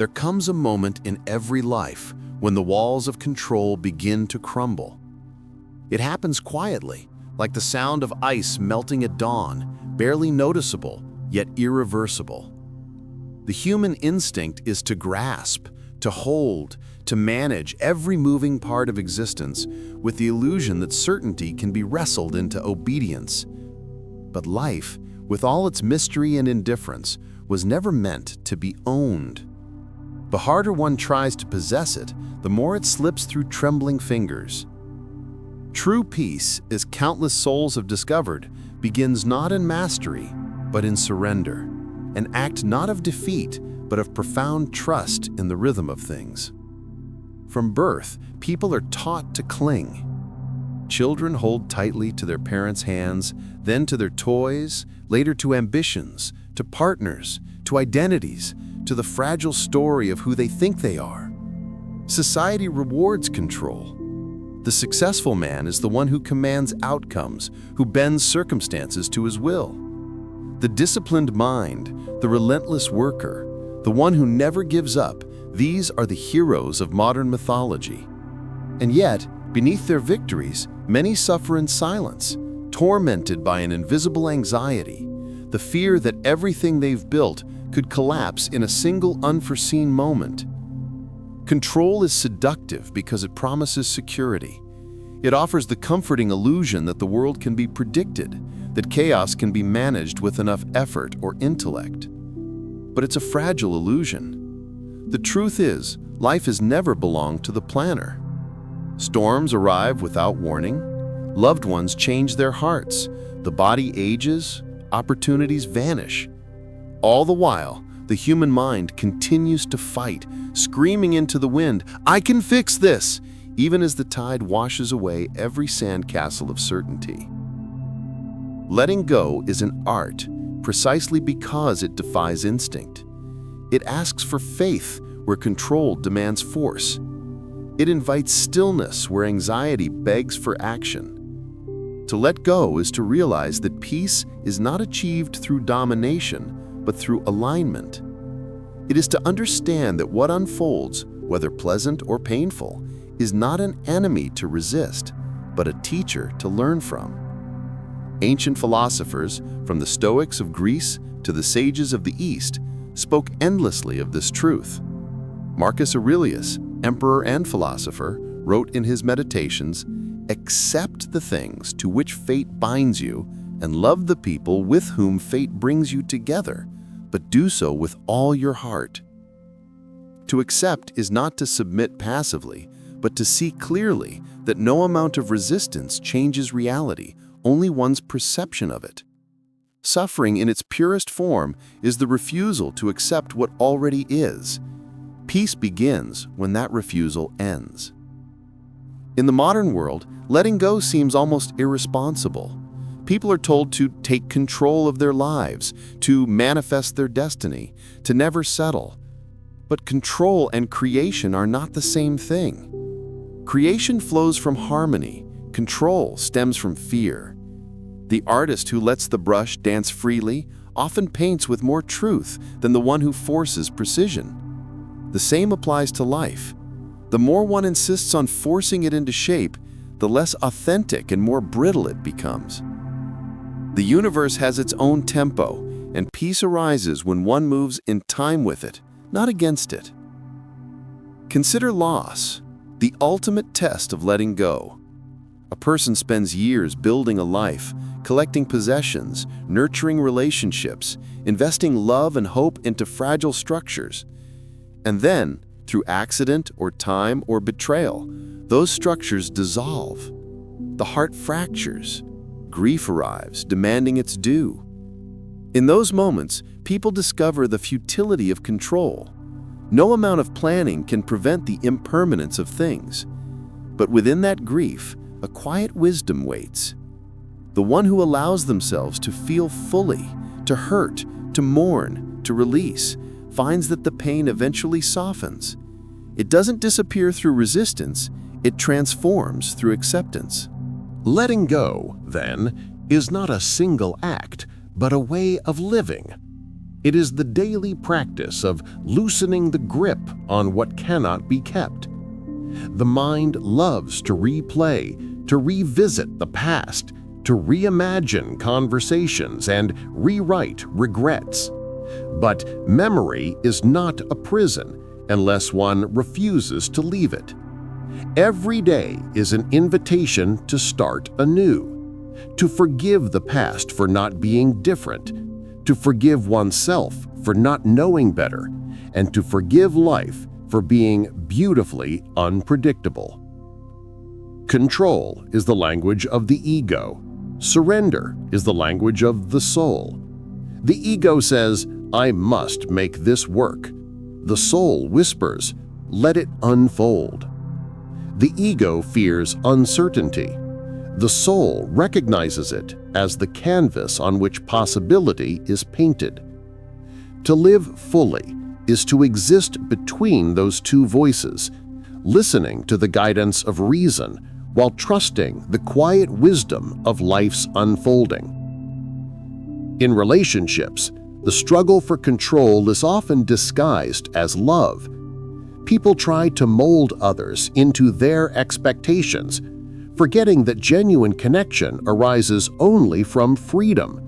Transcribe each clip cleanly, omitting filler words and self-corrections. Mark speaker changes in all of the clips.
Speaker 1: There comes a moment in every life when the walls of control begin to crumble. It happens quietly, like the sound of ice melting at dawn, barely noticeable, yet irreversible. The human instinct is to grasp, to hold, to manage every moving part of existence with the illusion that certainty can be wrestled into obedience. But life, with all its mystery and indifference, was never meant to be owned. The harder one tries to possess it, the more it slips through trembling fingers. True peace, as countless souls have discovered, begins not in mastery, but in surrender, an act not of defeat, but of profound trust in the rhythm of things. From birth, people are taught to cling. Children hold tightly to their parents' hands, then to their toys, later to ambitions, to partners, to identities, to the fragile story of who they think they are. Society rewards control. The successful man is the one who commands outcomes, who bends circumstances to his will. The disciplined mind, the relentless worker, the one who never gives up, these are the heroes of modern mythology. And yet, beneath their victories, many suffer in silence, tormented by an invisible anxiety, the fear that everything they've built could collapse in a single unforeseen moment. Control is seductive because it promises security. It offers the comforting illusion that the world can be predicted, that chaos can be managed with enough effort or intellect. But it's a fragile illusion. The truth is, life has never belonged to the planner. Storms arrive without warning. Loved ones change their hearts. The body ages. Opportunities vanish. All the while, the human mind continues to fight, screaming into the wind, "I can fix this!" even as the tide washes away every sandcastle of certainty. Letting go is an art, precisely because it defies instinct. It asks for faith where control demands force. It invites stillness where anxiety begs for action. To let go is to realize that peace is not achieved through domination, but through alignment. It is to understand that what unfolds, whether pleasant or painful, is not an enemy to resist, but a teacher to learn from. Ancient philosophers, from the Stoics of Greece to the sages of the East, spoke endlessly of this truth. Marcus Aurelius, emperor and philosopher, wrote in his Meditations, "Accept the things to which fate binds you, and love the people with whom fate brings you together, but do so with all your heart." To accept is not to submit passively, but to see clearly that no amount of resistance changes reality, only one's perception of it. Suffering in its purest form is the refusal to accept what already is. Peace begins when that refusal ends. In the modern world, letting go seems almost irresponsible. People are told to take control of their lives, to manifest their destiny, to never settle. But control and creation are not the same thing. Creation flows from harmony. Control stems from fear. The artist who lets the brush dance freely often paints with more truth than the one who forces precision. The same applies to life. The more one insists on forcing it into shape, the less authentic and more brittle it becomes. The universe has its own tempo, and peace arises when one moves in time with it, not against it. Consider loss, the ultimate test of letting go. A person spends years building a life, collecting possessions, nurturing relationships, investing love and hope into fragile structures. And then, through accident or time or betrayal, those structures dissolve. The heart fractures. Grief arrives, demanding its due. In those moments, people discover the futility of control. No amount of planning can prevent the impermanence of things. But within that grief, a quiet wisdom waits. The one who allows themselves to feel fully, to hurt, to mourn, to release, finds that the pain eventually softens. It doesn't disappear through resistance, it transforms through acceptance.
Speaker 2: Letting go, then, is not a single act, but a way of living.
Speaker 1: It is the daily practice of loosening the grip on what cannot be kept. The mind loves to replay, to revisit the past, to reimagine conversations and rewrite regrets. But memory is not a prison unless one refuses to leave it. Every day is an invitation to start anew, to forgive the past for not being different, to forgive oneself for not knowing better, and to forgive life for being beautifully unpredictable. Control is the language of the ego. Surrender is the language of the soul. The ego says, "I must make this work." The soul whispers, "Let it unfold." The ego fears uncertainty. The soul recognizes it as the canvas on which possibility is painted. To live fully is to exist between those two voices, listening to the guidance of reason while trusting the quiet wisdom of life's unfolding. In relationships, the struggle for control is often disguised as love. People try to mold others into their expectations, forgetting that genuine connection arises only from freedom.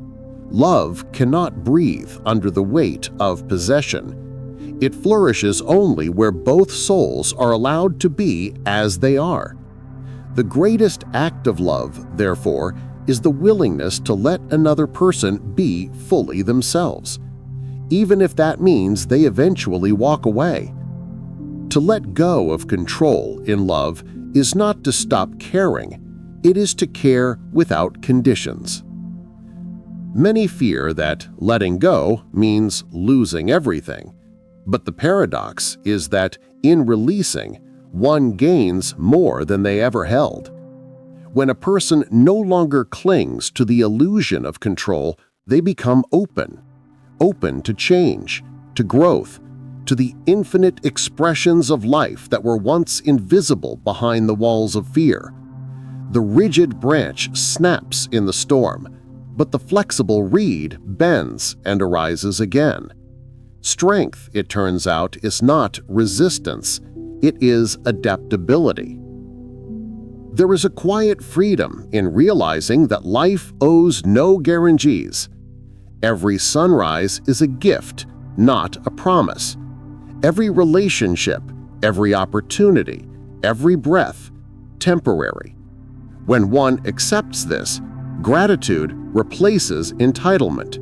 Speaker 1: Love cannot breathe under the weight of possession. It flourishes only where both souls are allowed to be as they are. The greatest act of love, therefore, is the willingness to let another person be fully themselves, even if that means they eventually walk away. To let go of control in love is not to stop caring, it is to care without conditions. Many fear that letting go means losing everything, but the paradox is that in releasing, one gains more than they ever held. When a person no longer clings to the illusion of control, they become open to change, to growth, to the infinite expressions of life that were once invisible behind the walls of fear. The rigid branch snaps in the storm, but the flexible reed bends and arises again. Strength, it turns out, is not resistance, it is adaptability. There is a quiet freedom in realizing that life owes no guarantees. Every sunrise is a gift, not a promise. Every relationship, every opportunity, every breath, temporary. When one accepts this, gratitude replaces entitlement.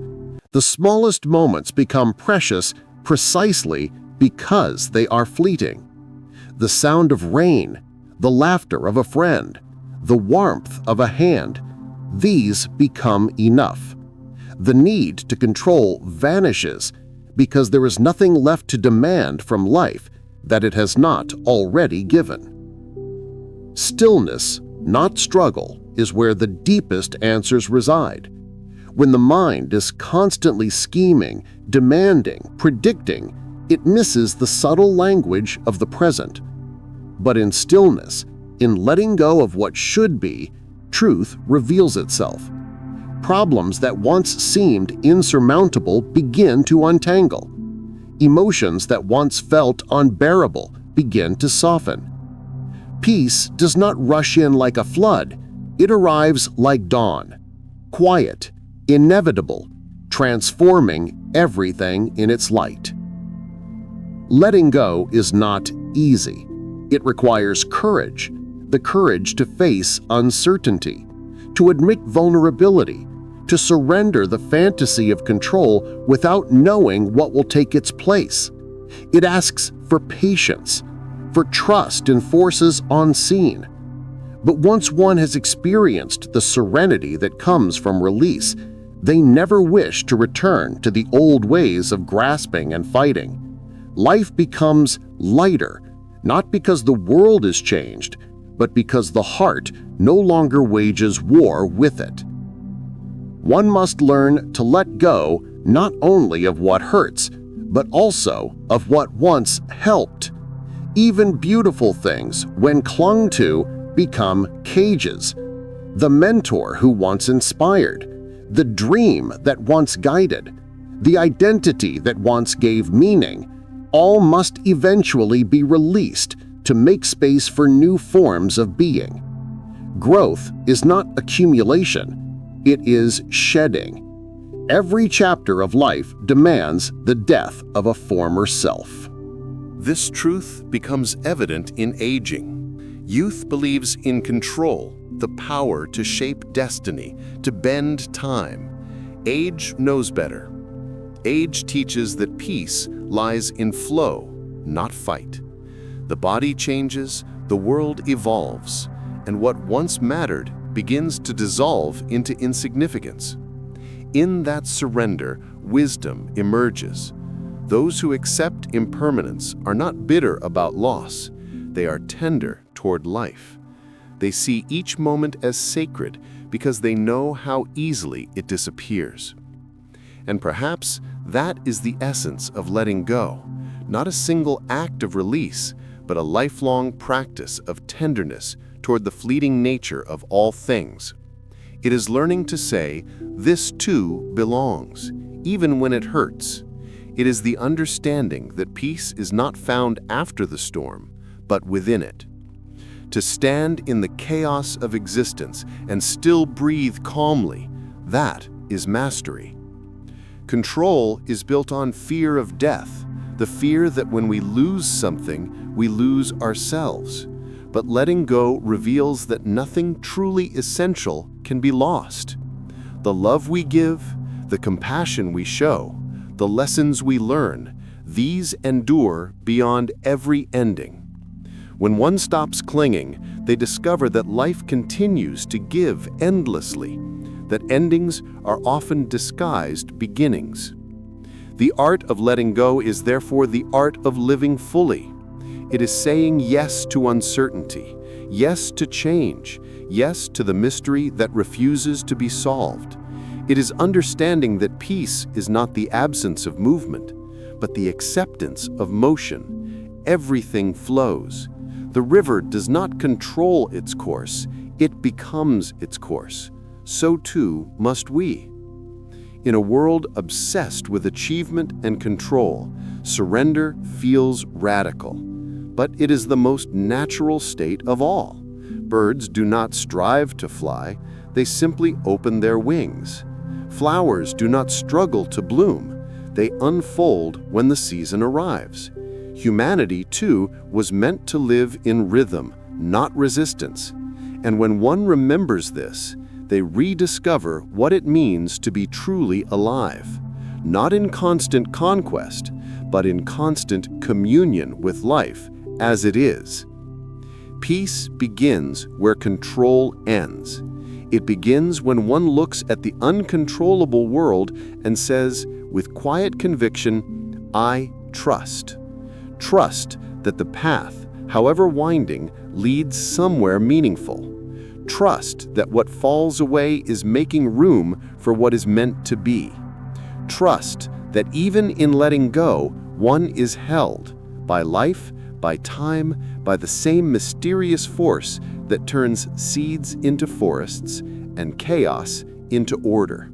Speaker 1: The smallest moments become precious precisely because they are fleeting. The sound of rain, the laughter of a friend, the warmth of a hand, these become enough. The need to control vanishes because there is nothing left to demand from life that it has not already given. Stillness, not struggle, is where the deepest answers reside. When the mind is constantly scheming, demanding, predicting, it misses the subtle language of the present. But in stillness, in letting go of what should be, truth reveals itself. Problems that once seemed insurmountable begin to untangle. Emotions that once felt unbearable begin to soften. Peace does not rush in like a flood, it arrives like dawn, quiet, inevitable, transforming everything in its light. Letting go is not easy. It requires courage, the courage to face uncertainty, to admit vulnerability, to surrender the fantasy of control without knowing what will take its place. It asks for patience, for trust in forces unseen. But once one has experienced the serenity that comes from release, they never wish to return to the old ways of grasping and fighting. Life becomes lighter, not because the world is changed, but because the heart no longer wages war with it. One must learn to let go not only of what hurts, but also of what once helped. Even beautiful things, when clung to, become cages. The mentor who once inspired, the dream that once guided,
Speaker 2: the identity that once gave meaning, all must eventually be released to make space for new forms of being. Growth is not accumulation, it is shedding. Every chapter of life demands the death of a former self.
Speaker 1: This truth becomes evident in aging. Youth believes in control, the power to shape destiny, to bend time. Age knows better. Age teaches that peace lies in flow, not fight. The body changes, the world evolves, and what once mattered begins to dissolve into insignificance. In that surrender, wisdom emerges. Those who accept impermanence are not bitter about loss. They are tender toward life. They see each moment as sacred because they know how easily it disappears. And perhaps that is the essence of letting go, not a single act of release, but a lifelong practice of tenderness toward the fleeting nature of all things. It is learning to say, "This too belongs," even when it hurts. It is the understanding that peace is not found after the storm, but within it. To stand in the chaos of existence and still breathe calmly, that is mastery. Control is built on fear of death, the fear that when we lose something, we lose ourselves. But letting go reveals that nothing truly essential can be lost. The love we give, the compassion we show, the lessons we learn, these endure beyond every ending. When one stops clinging, they discover that life continues to give endlessly, that endings are often disguised beginnings. The art of letting go is therefore the art of living fully. It is saying yes to uncertainty, yes to change, yes to the mystery that refuses to be solved. It is understanding that peace is not the absence of movement, but the acceptance of motion. Everything flows. The river does not control its course, it becomes its course. So too must we. In a world obsessed with achievement and control, surrender feels radical. But it is the most natural state of all. Birds do not strive to fly, they simply open their wings. Flowers do not struggle to bloom, they unfold when the season arrives. Humanity, too, was meant to live in rhythm, not resistance. And when one remembers this, they rediscover what it means to be truly alive, not in constant conquest, but in constant communion with life as it is. Peace begins where control ends. It begins when one looks at the uncontrollable world and says, with quiet conviction, "I trust." Trust that the path, however winding, leads somewhere meaningful. Trust that what falls away is making room for what is meant to be. Trust that even in letting go, one is held by life, by time, by the same mysterious force that turns seeds into forests and chaos into order.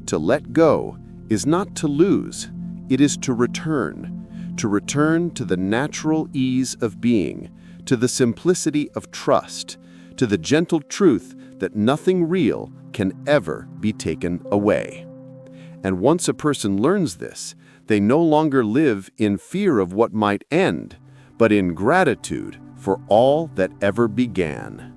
Speaker 1: To let go is not to lose, it is to return to the natural ease of being, to the simplicity of trust, to the gentle truth that nothing real can ever be taken away. And once a person learns this, they no longer live in fear of what might end, but in gratitude for all that ever began.